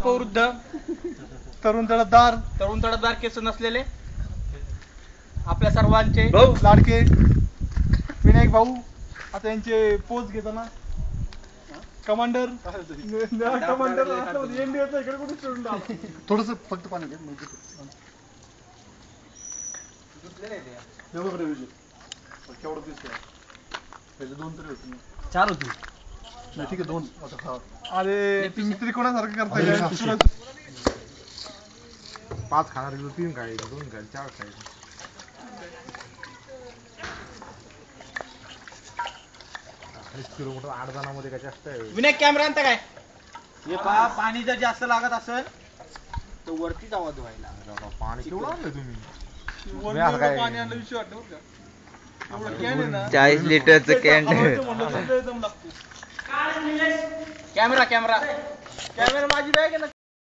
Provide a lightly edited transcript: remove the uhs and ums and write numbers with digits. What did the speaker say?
अल्पवृद्ध, तरुण तडफदार केस नसलेले आपल्या सर्वांचे लाडके विनायक भाऊ. आता यांचे पोस्ट घेताना कमांडर थोडस फक्त पाणी घ्या. केवढं दिसतोय? पहिले 2 तरी होते ना. 4 होती. नाही ठीक आहे 2 आता. अरे तुम्ही कोणासारखं करताय? 5 खाणार 3 खायचे 2 खायचे 4 खायचे. किलोमीटर 8 जणांमध्ये काय जास्त आहे? विनायक कॅमेरा आणता काय? हे पहा, पाणी जर जास्त लागत असेल तर वरती जावा धुवायला. पाणी केवढं आणलं तुम्ही? पाणी आणलं विषय वाटतं बरं का. 40 लिटरचं कॅन. कॅमेरा माझी बॅग आहे ना.